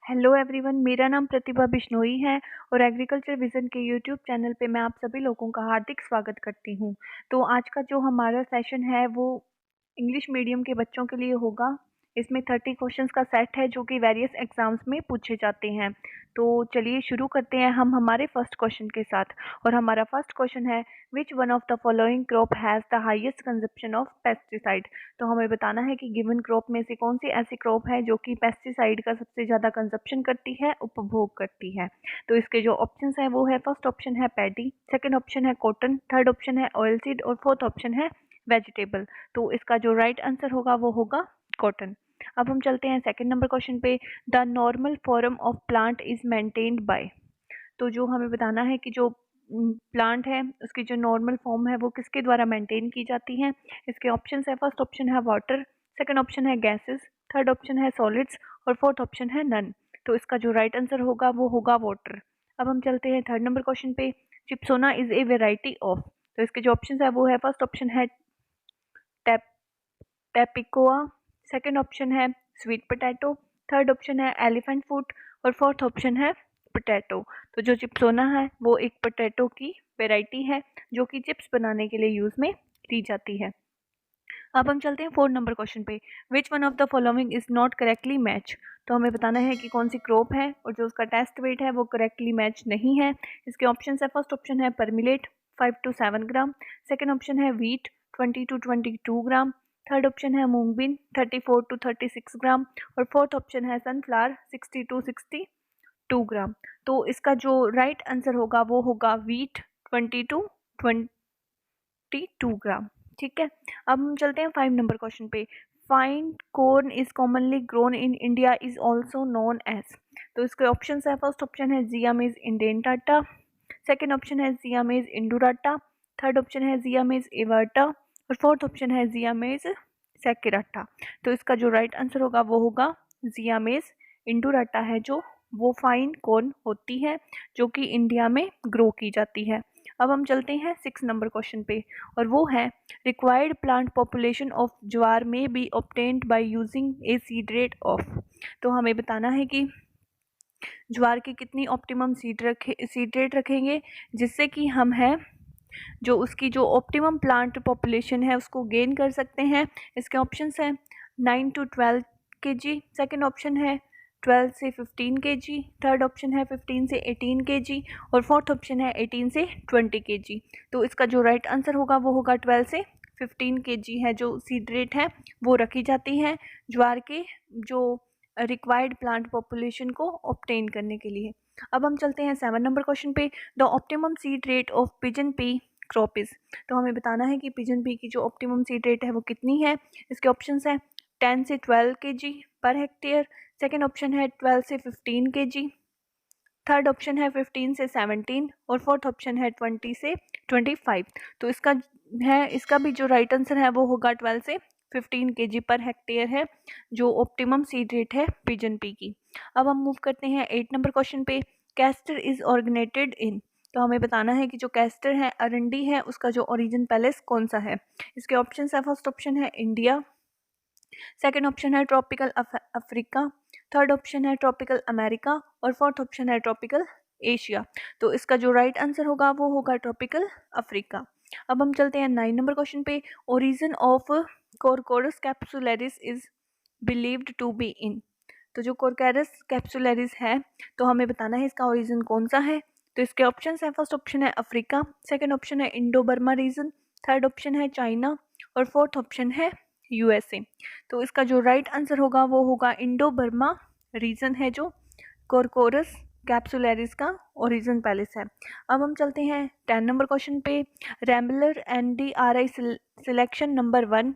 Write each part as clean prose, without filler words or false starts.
Hello everyone, मेरा नाम प्रतिभा बिश्नोई है और एग्रीकल्चर विज़न के यूट्यूब चैनल पे मैं आप सभी लोगों का हार्दिक स्वागत करती हूँ। तो आज का जो हमारा सेशन है वो इंग्लिश मीडियम के बच्चों के लिए होगा। इसमें 30 क्वेश्चंस का सेट है जो कि वेरियस एग्जाम्स में पूछे जाते हैं। तो चलिए शुरू करते हैं हम हमारे फर्स्ट क्वेश्चन के साथ। और हमारा फर्स्ट क्वेश्चन है, विच one of the following crop has the highest consumption of pesticide. तो हमें बताना है कि गिवन क्रॉप में से कौन सी ऐसी क्रॉप है जो कि पेस्टिसाइड का सबसे ज़्यादा कंजप्शन करती है, उपभोग करती है। तो इसके जो ऑप्शंस हैं वो है, फर्स्ट ऑप्शन है पैडी, सेकंड ऑप्शन है कॉटन, थर्ड ऑप्शन है ऑयल सीड और फोर्थ ऑप्शन है वेजिटेबल। तो इसका जो राइट आंसर होगा वो होगा कॉटन। अब हम चलते हैं सेकंड नंबर क्वेश्चन पे। The normal form of plant is maintained by. तो जो हमें बताना है कि जो प्लांट है उसकी जो नॉर्मल फॉर्म है वो किसके द्वारा मेंटेन की जाती है। इसके ऑप्शन है, फर्स्ट ऑप्शन है वाटर, सेकंड ऑप्शन है गैसेस, थर्ड ऑप्शन है सॉलिड्स और फोर्थ ऑप्शन है नन। तो इसका जो राइट आंसर होगा वो होगा वाटर। अब हम चलते हैं थर्ड नंबर क्वेश्चन पे। Chipsona is a variety of. तो इसके जो ऑप्शन है वो है, फर्स्ट ऑप्शन है टैप टैपिकोआ, सेकंड ऑप्शन है स्वीट पोटैटो, थर्ड ऑप्शन है एलिफेंट फूड और फोर्थ ऑप्शन है पोटैटो। तो जो चिप्सोना है वो एक पोटैटो की वेराइटी है जो कि चिप्स बनाने के लिए यूज में ली जाती है। अब हम चलते हैं फोर्थ नंबर क्वेश्चन पे। Which one of the following is not correctly match. तो हमें बताना है कि कौन सी क्रॉप है और जो उसका टेस्ट वेट है वो करेक्टली मैच नहीं है। इसके ऑप्शन है, फर्स्ट ऑप्शन है परमिलेट 5 to 7 ग्राम, सेकेंड ऑप्शन है wheat 20 to 22 gram, third option है मूंगबीन 34 to 36 ग्राम और फोर्थ ऑप्शन है सनफ्लावर 60 to 62 ग्राम। तो इसका जो राइट आंसर होगा वो होगा वीट 20 to 22 ग्राम। ठीक है। अब हम चलते हैं 5 नंबर क्वेश्चन पे। Fine corn is commonly grown in India is also known as. तो इसके ऑप्शन है, फर्स्ट ऑप्शन है जियामेज इंडेंटाटा, सेकेंड ऑप्शन है जियामेज इंडुराटा, थर्ड ऑप्शन है जियामेज एवर्टा और फोर्थ ऑप्शन है जियामेज सेकेराटा। तो इसका जो राइट आंसर होगा वो होगा जियामेज इंडुराटा है जो वो फाइन कॉर्न होती है जो कि इंडिया में ग्रो की जाती है। अब हम चलते हैं 6 नंबर क्वेश्चन पे और वो है, रिक्वायर्ड प्लांट पॉपुलेशन ऑफ ज्वार में B obtained by using a seed rate of. तो हमें बताना है कि ज्वार की कितनी ऑप्टिमम सीड रेट रखेंगे जिससे कि हम है जो उसकी जो ऑप्टिमम प्लांट पॉपुलेशन है उसको गेन कर सकते हैं। इसके ऑप्शंस हैं 9 to 12 kg, सेकेंड ऑप्शन है 12 से 15 kg, थर्ड ऑप्शन है 15 से 18 kg और फोर्थ ऑप्शन है 18 से 20 kg। तो इसका जो राइट आंसर होगा वो होगा 12 से 15 kg है जो सीड रेट है वो रखी जाती है ज्वार के जो रिक्वायर्ड प्लांट पॉपुलेशन को ऑब्टेन करने के लिए। अब हम चलते हैं 7 नंबर क्वेश्चन पे। The optimum seed rate of pigeon P crop is. तो हमें बताना है कि पिजन पी की जो ऑप्टिमम सीड रेट है वो कितनी है। इसके ऑप्शंस हैं 10 से 12 kg per hectare, second option है 12 से 15 kg, थर्ड ऑप्शन है 15 से 17 और फोर्थ ऑप्शन है 20 से 25। तो इसका भी जो राइट आंसर है वो होगा 12 से 15 kg पर हेक्टेयर है जो ऑप्टिमम सीड रेट है पिजन पी की। अब हम मूव करते हैं 8 नंबर क्वेश्चन पे। कैस्टर इज ऑर्गेनेटेड इन। तो हमें बताना है कि जो कैस्टर है अरंडी है उसका जो ओरिजिन पैलेस कौन सा है। इसके ऑप्शन है, फर्स्ट ऑप्शन है इंडिया, सेकेंड ऑप्शन है ट्रॉपिकल अफ्रीका, थर्ड ऑप्शन है ट्रॉपिकल अमेरिका और फोर्थ ऑप्शन है ट्रॉपिकल एशिया। तो इसका जो राइट आंसर होगा वो होगा ट्रॉपिकल अफ्रीका। अब हम चलते हैं 9 नंबर क्वेश्चन पे। Origin of corchorus capsularis is believed to be in. तो जो कोरकोरस कैप्सुलरिस है तो हमें बताना है इसका ओरिजिन कौन सा है। तो इसके ऑप्शन है, फर्स्ट ऑप्शन है अफ्रीका, सेकेंड ऑप्शन है Indo Burma region, third option है चाइना और फोर्थ ऑप्शन है यूएसए। तो इसका जो राइट आंसर होगा वो होगा इंडो बर्मा रीजन है जो कोरकोरस कैप्सुलरिस का ओरिजिन पैलेस है। अब हम चलते हैं 10 नंबर क्वेश्चन पे। Rambler NDRI selection number 1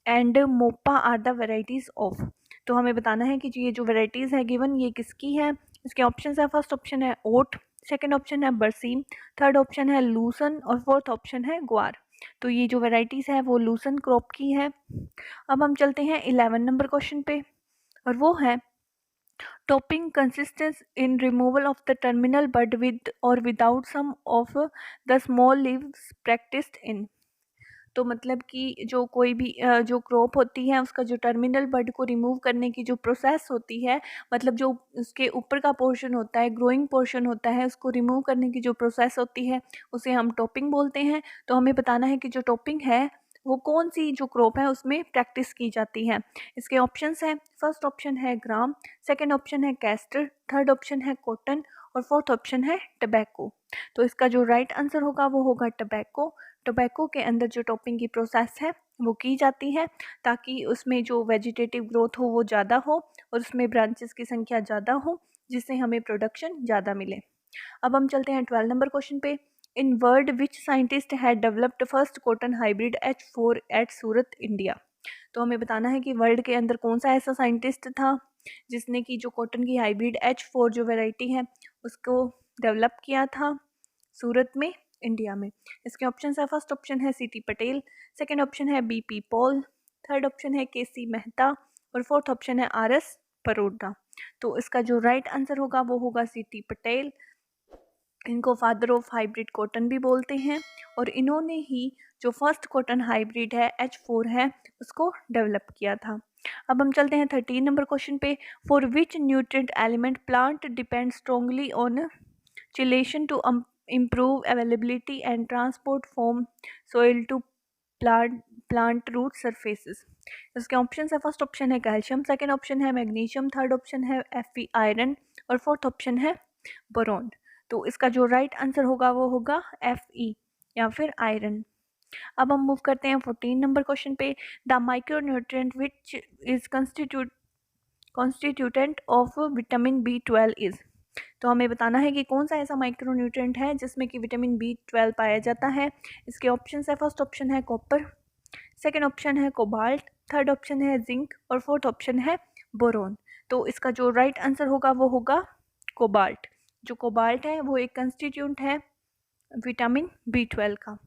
and mopa are the varieties of. तो हमें बताना है कि ये जो वेराइटीज़ है गिवन ये किसकी है। इसके ऑप्शन है, फर्स्ट ऑप्शन है ओट, सेकेंड ऑप्शन है बरसीम, थर्ड ऑप्शन है लूसन और फोर्थ ऑप्शन है ग्वार। तो ये जो वेराइटीज़ है वो लूसन क्रॉप की है। अब हम चलते हैं 11 नंबर क्वेश्चन पे और वो है, topping consistence in removal of the terminal bud with और without some of the small leaves practised in. तो मतलब कि जो कोई भी जो क्रॉप होती है उसका जो टर्मिनल बड को रिमूव करने की जो प्रोसेस होती है, मतलब जो उसके ऊपर का पोर्शन होता है, ग्रोइंग पोर्शन होता है, उसको रिमूव करने की जो प्रोसेस होती है उसे हम टॉपिंग बोलते हैं। तो हमें बताना है कि जो टॉपिंग है वो कौन सी जो क्रॉप है उसमें प्रैक्टिस की जाती है। इसके ऑप्शंस हैं, फर्स्ट ऑप्शन है ग्राम, सेकंड ऑप्शन है कैस्टर, थर्ड ऑप्शन है कॉटन और फोर्थ ऑप्शन है टबैको। तो इसका जो राइट आंसर होगा वो होगा टबैको। टोबैको के अंदर जो टॉपिंग की प्रोसेस है वो की जाती है ताकि उसमें जो वेजिटेटिव ग्रोथ हो वो ज़्यादा हो और उसमें ब्रांचेस की संख्या ज़्यादा हो, जिससे हमें प्रोडक्शन ज़्यादा मिले। अब हम चलते हैं 12 नंबर क्वेश्चन पे। In word which scientist had developed first cotton hybrid H4 at Surat India. तो हमें बताना है कि वर्ल्ड के अंदर कौन सा ऐसा साइंटिस्ट था जिसने की जो कॉटन की हाइब्रिड H4 जो वेराइटी है उसको डेवलप किया था सूरत में, इंडिया में। इसके ऑप्शन है, फर्स्ट ऑप्शन है सीटी पटेल, सेकंड ऑप्शन है बीपी पॉल, थर्ड ऑप्शन है केसी मेहता और फोर्थ ऑप्शन है आरएस परोडा। तो इसका जो राइट आंसर होगा वो होगा सीटी पटेल। इनको फादर ऑफ हाइब्रिड कॉटन भी बोलते हैं और इन्होंने ही जो फर्स्ट कॉटन हाइब्रिड है H4 है उसको डेवलप किया था। अब हम चलते हैं 13 नंबर क्वेश्चन पे। For which nutrient element plant depend strongly on chelation to improve availability and transport from soil to plant root surfaces। इसके ऑप्शन है, फर्स्ट ऑप्शन है कैल्शियम, सेकंड ऑप्शन है मैग्नीशियम, थर्ड ऑप्शन है Fe iron और fourth option है boron. तो इसका जो राइट आंसर होगा वो होगा Fe या फिर आयरन। अब हम मूव करते हैं 14 नंबर क्वेश्चन पे। The micronutrient which is constituent of vitamin B12 is. तो हमें बताना है कि कौन सा ऐसा माइक्रोन्यूट्रिएंट है जिसमें कि विटामिन B12 पाया जाता है। इसके ऑप्शन है, फर्स्ट ऑप्शन है कॉपर, सेकंड ऑप्शन है कोबाल्ट, थर्ड ऑप्शन है जिंक और फोर्थ ऑप्शन है बोरोन। तो इसका जो राइट आंसर होगा वो होगा कोबाल्ट। जो कोबाल्ट है वो एक कंस्टिट्यूएंट है विटामिन B12 का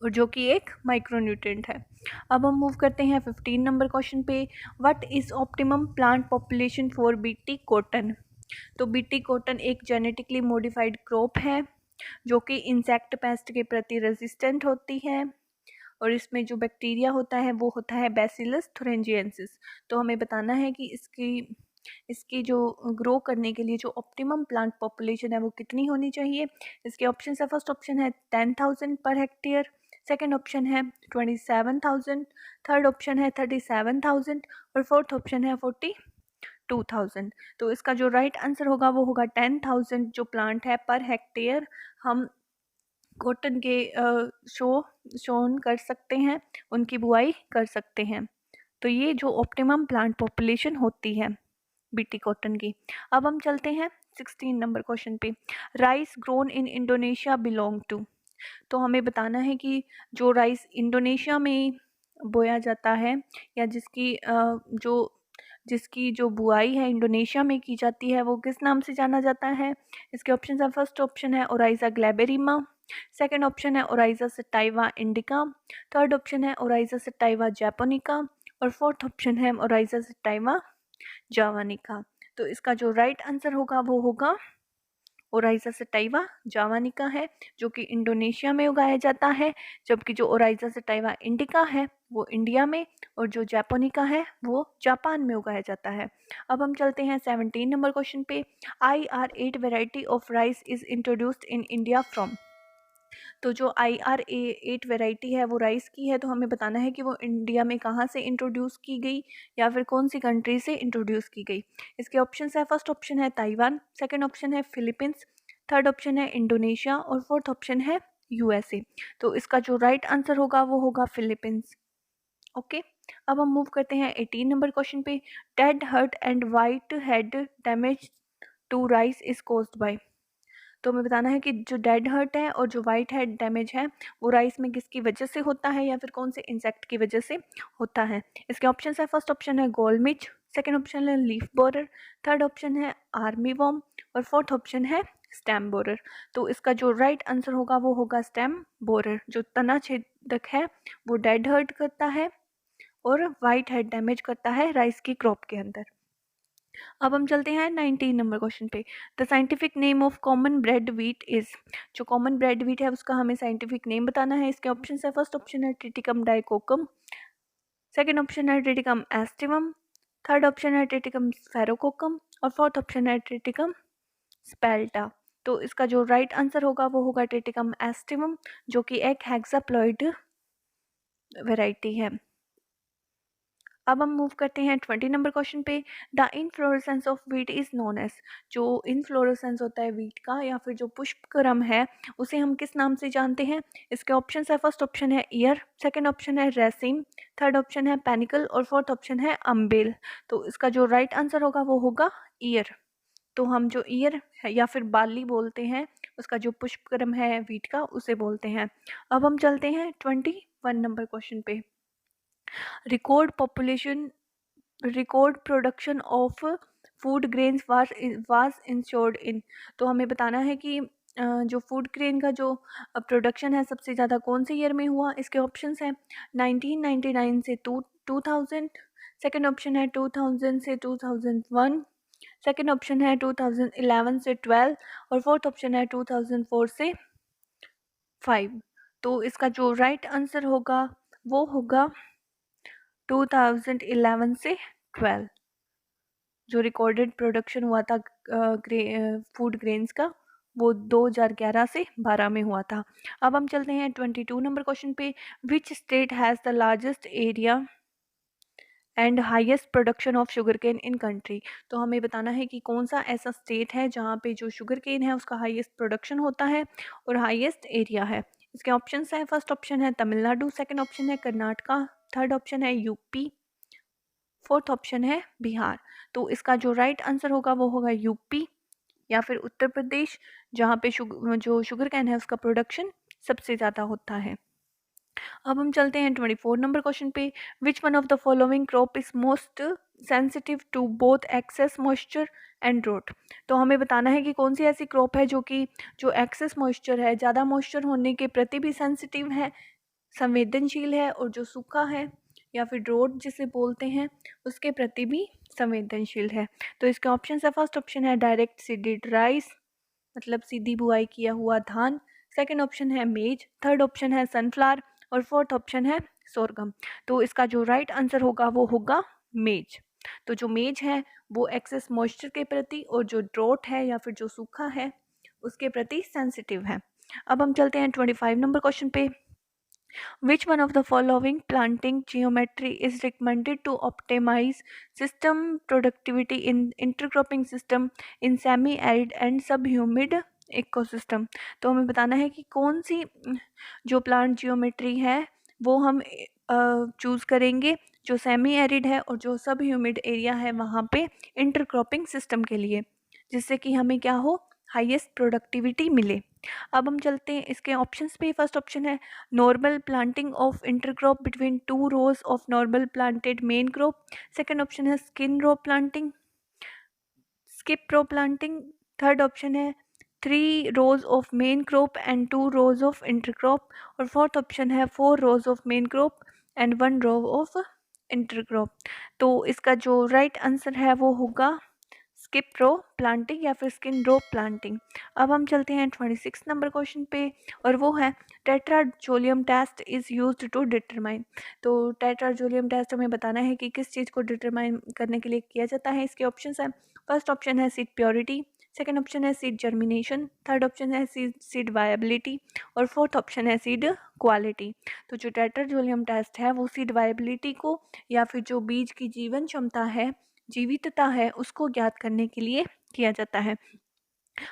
और जो कि एक माइक्रोन्यूट्रिएंट है। अब हम मूव करते हैं 15 नंबर क्वेश्चन पे। What is optimum plant population for BT cotton. तो बीटी कॉटन एक जेनेटिकली मॉडिफाइड क्रॉप है जो कि इंसेक्ट पेस्ट के प्रति रेजिस्टेंट होती है और इसमें जो बैक्टीरिया होता है वो होता है बैसिलस थुरिंजिएंसिस। तो हमें बताना है कि इसकी जो ग्रो करने के लिए जो ऑप्टिमम प्लांट पॉपुलेशन है वो कितनी होनी चाहिए। इसके ऑप्शन है, फर्स्ट ऑप्शन है 10,000 पर हेक्टेयर, सेकेंड ऑप्शन है 27,000, थर्ड ऑप्शन है 37,000 और फोर्थ ऑप्शन है 42,000। तो इसका जो राइट आंसर होगा वो होगा 10,000 जो प्लांट है पर हेक्टेयर हम कॉटन के शोन कर सकते हैं, उनकी बुआई कर सकते हैं। तो ये जो ऑप्टिमम प्लांट पॉपुलेशन होती है बीटी कॉटन की। अब हम चलते हैं 16 नंबर क्वेश्चन पे। Rice grown in Indonesia belong to. तो हमें बताना है कि जो राइस इंडोनेशिया में बोया जाता है या जिसकी जो बुआई है इंडोनेशिया में की जाती है वो किस नाम से जाना जाता है। इसके ऑप्शन है, फर्स्ट ऑप्शन है ओराइजा ग्लैबेरिमा, सेकंड ऑप्शन है Oryza sativa indica, third option है ओराइजा सटाइवा जैपोनिका और फोर्थ ऑप्शन है ओराइजा सटाइवा जावानिका। तो इसका जो राइट आंसर होगा वो होगा ओराइजा सटाइवा जावानिका है जो कि इंडोनेशिया में उगाया जाता है, जबकि जो ओराइजा सटाइवा इंडिका है वो इंडिया में और जो जैपोनिका है वो जापान में उगाया जाता है। अब हम चलते हैं 17 नंबर क्वेश्चन पे। IR8 variety of rice is introduced in India from. तो जो IR8 वेराइटी है वो राइस की है, तो हमें बताना है कि वो इंडिया में कहाँ से इंट्रोड्यूस की गई या फिर कौन सी कंट्री से इंट्रोड्यूस की गई। इसके ऑप्शन है, फर्स्ट ऑप्शन है ताइवान, सेकंड ऑप्शन है फिलीपींस, थर्ड ऑप्शन है इंडोनेशिया और फोर्थ ऑप्शन है USA। तो इसका जो राइट आंसर होगा वो होगा फिलीपींस। ओके। अब हम मूव करते हैं 18 नंबर क्वेश्चन पे। Dead heart and white head damage to rice is caused by. तो हमें बताना है कि जो डेड हर्ट है और जो वाइट हेड डैमेज है वो राइस में किसकी वजह से होता है या फिर कौन से इंसेक्ट की वजह से होता है। इसके ऑप्शन है, फर्स्ट ऑप्शन है गोलमिच, सेकंड ऑप्शन है लीफ बोरर, थर्ड ऑप्शन है आर्मी वॉर्म और फोर्थ ऑप्शन है स्टेम बोरर। तो इसका जो राइट आंसर होगा वो होगा स्टेम बोरर। जो तना छेदक है वो डेड हर्ट करता है और वाइट हेड डैमेज करता है राइस की क्रॉप के अंदर। अब हम चलते हैं 19 नंबर क्वेश्चन पे। The scientific name of common bread wheat is. जो कॉमन ब्रेड व्हीट है उसका हमें साइंटिफिक नेम बताना है। इसके ऑप्शन है, फर्स्ट ऑप्शन है ट्रिटिकम डाइकोकम, सेकंड ऑप्शन है ट्रिटिकम एस्टिवम, थर्ड ऑप्शन है ट्रिटिकम स्फेरोकोकम और फोर्थ ऑप्शन है ट्रिटिकम स्पेल्टा। तो इसका जो राइट आंसर होगा वो होगा ट्रिटिकम एस्टिवम, जो कि एक हेक्साप्लॉइड वैरायटी है। अब हम मूव करते हैं 20 नंबर क्वेश्चन पे। The inflorescence of wheat is known as. जो इनफ्लोरेसेंस होता है वीट का या फिर जो पुष्पक्रम है उसे हम किस नाम से जानते हैं। इसके ऑप्शन है, फर्स्ट ऑप्शन है ईयर, सेकंड ऑप्शन है रेसिम, थर्ड ऑप्शन है पेनिकल और फोर्थ ऑप्शन है अम्बेल। तो इसका जो राइट आंसर होगा वो होगा ईयर। तो हम जो ईयर है या फिर बाली बोलते हैं उसका जो पुष्पक्रम है वीट का उसे बोलते हैं। अब हम चलते हैं 21 नंबर क्वेश्चन पे। Record population record production of food grains was ensured in. तो हमें बताना है कि जो फूड ग्रेन का जो प्रोडक्शन है सबसे ज़्यादा कौन से ईयर में हुआ। इसके ऑप्शंस हैं 1999 से 2000, सेकंड ऑप्शन है 2000 से 2001, सेकंड ऑप्शन है 2011 से 12 और फोर्थ ऑप्शन है 2004 से 5। तो इसका जो राइट आंसर होगा वो होगा 2011 से 12। जो रिकॉर्डेड प्रोडक्शन हुआ था फूड ग्रेन्स का वो 2011 से 12 में हुआ था। अब हम चलते हैं 22 नंबर क्वेश्चन पे। Which state has the largest area and highest production of sugarcane in country. तो हमें बताना है कि कौन सा ऐसा स्टेट है जहाँ पे जो शुगर केन है उसका हाईएस्ट प्रोडक्शन होता है और हाईएस्ट एरिया है। इसके ऑप्शन हैं, फर्स्ट ऑप्शन है तमिलनाडु, सेकेंड ऑप्शन है कर्नाटका, थर्ड ऑप्शन है यूपी, फोर्थ ऑप्शन है बिहार। तो इसका जो राइट आंसर होगा वो होगा यूपी या फिर उत्तर प्रदेश, जहाँ पे जो शुगर कैन है उसका प्रोडक्शन सबसे ज़्यादा होता है। अब हम चलते हैं 24 नंबर क्वेश्चन पे। Which one of the following crop is most sensitive to both excess moisture and drought. तो हमें बताना है कि कौन सी ऐसी क्रॉप है जो कि जो एक्सेस मॉइस्चर है, ज़्यादा मॉइस्चर होने के प्रति भी सेंसिटिव है, संवेदनशील है, और जो सूखा है या फिर ड्रोट जिसे बोलते हैं उसके प्रति भी संवेदनशील है। तो इसके ऑप्शन है, फर्स्ट ऑप्शन है डायरेक्ट सीडेड राइस, मतलब सीधी बुआई किया हुआ धान, सेकंड ऑप्शन है मेज, थर्ड ऑप्शन है सनफ्लावर और फोर्थ ऑप्शन है सोरगम। तो इसका जो राइट आंसर होगा वो होगा मेज। तो जो मेज है वो एक्सेस मॉइस्चर के प्रति और जो ड्रोट है या फिर जो सूखा है उसके प्रति सेंसिटिव है। अब हम चलते हैं 25 नंबर क्वेश्चन पे। Which one of the following planting geometry is recommended to optimize system productivity in intercropping system in semi-arid and subhumid ecosystem. तो हमें बताना है कि कौन सी जो प्लांट जियोमेट्री है वो हम चूज़ करेंगे जो सेमी एरिड है और जो सब ह्यूमिड एरिया है वहाँ पे इंटरक्रॉपिंग सिस्टम के लिए, जिससे कि हमें क्या हो, हाईएस्ट प्रोडक्टिविटी मिले। अब हम चलते हैं इसके ऑप्शंस पे। फर्स्ट ऑप्शन है normal planting of intercrop between 2 rows of normal planted main crop, second option है skin row planting, skip row planting, third option है 3 rows of main crop and 2 rows of intercrop और fourth option है 4 rows of main crop and 1 row of intercrop. तो इसका जो right answer है वो होगा स्किप रो प्लांटिंग या फिर स्किन रो प्लांटिंग। अब हम चलते हैं 26 नंबर क्वेश्चन पे और वो है tetrazolium test is used to determine. तो टेट्राजोलियम टेस्ट हमें बताना है कि किस चीज़ को डिटरमाइन करने के लिए किया जाता है। इसके ऑप्शंस हैं, फर्स्ट ऑप्शन है सीड प्योरिटी, सेकंड ऑप्शन है सीड जर्मिनेशन, थर्ड ऑप्शन है सीड वायबिलिटी और फोर्थ ऑप्शन है सीड क्वालिटी। तो जो टेट्राजोलियम टेस्ट है वो सीड वायबिलिटी को या फिर जो बीज की जीवन क्षमता है, जीवितता है, उसको ज्ञात करने के लिए किया जाता है।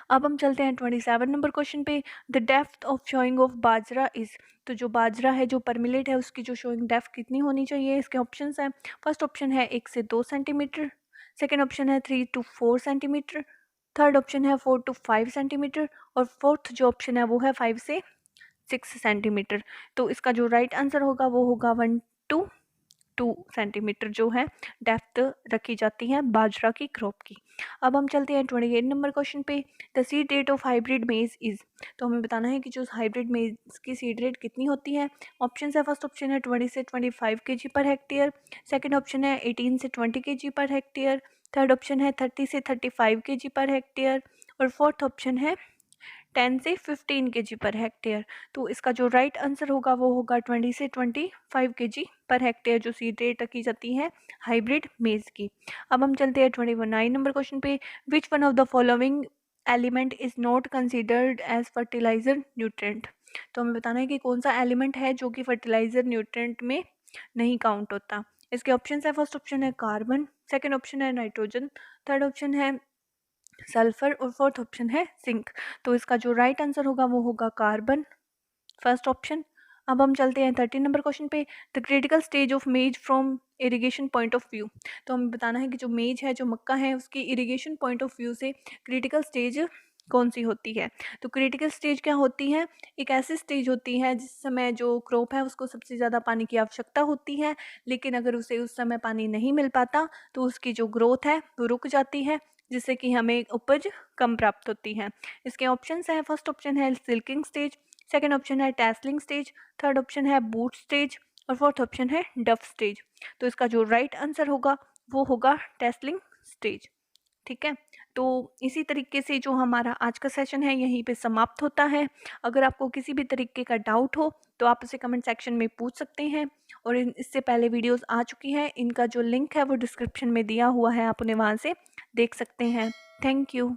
अब हम चलते हैं 27 नंबर क्वेश्चन पे। The depth of showing off bajra is. तो जो बाजरा है जो परमिलेट है उसकी जो शोइंग डेप्थ कितनी होनी चाहिए। इसके ऑप्शंस हैं, फर्स्ट ऑप्शन है 1 से 2 सेंटीमीटर, सेकेंड ऑप्शन है 3 to 4 सेंटीमीटर, थर्ड ऑप्शन है 4 to 5 सेंटीमीटर और फोर्थ जो ऑप्शन है वो है 5 से 6 सेंटीमीटर। तो इसका जो राइट आंसर होगा वो होगा 1 to 2 सेंटीमीटर जो है डेप्थ रखी जाती है बाजरा की क्रॉप की। अब हम चलते हैं 28 नंबर क्वेश्चन पे। The seed rate of hybrid मेज इज। तो हमें बताना है कि जो हाइब्रिड मेज की सीड रेट कितनी होती है। ऑप्शन है, फर्स्ट ऑप्शन है 20 से 25 kg per hectare, second option है 18 से 20 kg per hectare, third option है 30 से 35 kg पर हेक्टेयर, और फोर्थ ऑप्शन है 10 से 15 kg पर हेक्टेयर। तो इसका जो राइट आंसर होगा वो होगा 20 से 25 kg पर हेक्टेयर, जो सीड रेट रखी जाती है हाइब्रिड मेज की। अब हम चलते हैं 29 नंबर क्वेश्चन पे। Which one of the following element is not considered as fertiliser nutrient. तो हमें बताना है कि कौन सा एलिमेंट है जो कि फर्टिलाइजर न्यूट्रेंट में नहीं काउंट होता। इसके ऑप्शन है, फर्स्ट ऑप्शन है कार्बन, सेकेंड ऑप्शन है नाइट्रोजन, थर्ड ऑप्शन है सल्फर, और फोर्थ ऑप्शन है जिंक। तो इसका जो राइट आंसर होगा वो होगा कार्बन, फर्स्ट ऑप्शन। अब हम चलते हैं 13 नंबर क्वेश्चन पे। द क्रिटिकल स्टेज ऑफ मेज from irrigation point of view. तो हमें बताना है कि जो मेज है, जो मक्का है, उसकी इरिगेशन पॉइंट ऑफ व्यू से क्रिटिकल स्टेज कौन सी होती है। तो क्रिटिकल स्टेज क्या होती है, एक ऐसी स्टेज होती है जिस समय जो क्रॉप है उसको सबसे ज़्यादा पानी की आवश्यकता होती है, लेकिन अगर उसे उस समय पानी नहीं मिल पाता तो उसकी जो ग्रोथ है वो रुक जाती है, जिससे कि हमें उपज कम प्राप्त होती है। इसके ऑप्शन हैं, फर्स्ट ऑप्शन है सिल्किंग स्टेज, सेकेंड ऑप्शन है टैसलिंग स्टेज, थर्ड ऑप्शन है बूट स्टेज, और फोर्थ ऑप्शन है डफ स्टेज। तो इसका जो राइट आंसर होगा वो होगा टैसलिंग स्टेज। ठीक है, तो इसी तरीके से जो हमारा आज का सेशन है यहीं पे समाप्त होता है। अगर आपको किसी भी तरीके का डाउट हो तो आप उसे कमेंट सेक्शन में पूछ सकते हैं, और इससे पहले वीडियोस आ चुकी हैं, इनका जो लिंक है वो डिस्क्रिप्शन में दिया हुआ है, आप उन्हें वहाँ से देख सकते हैं। Thank you.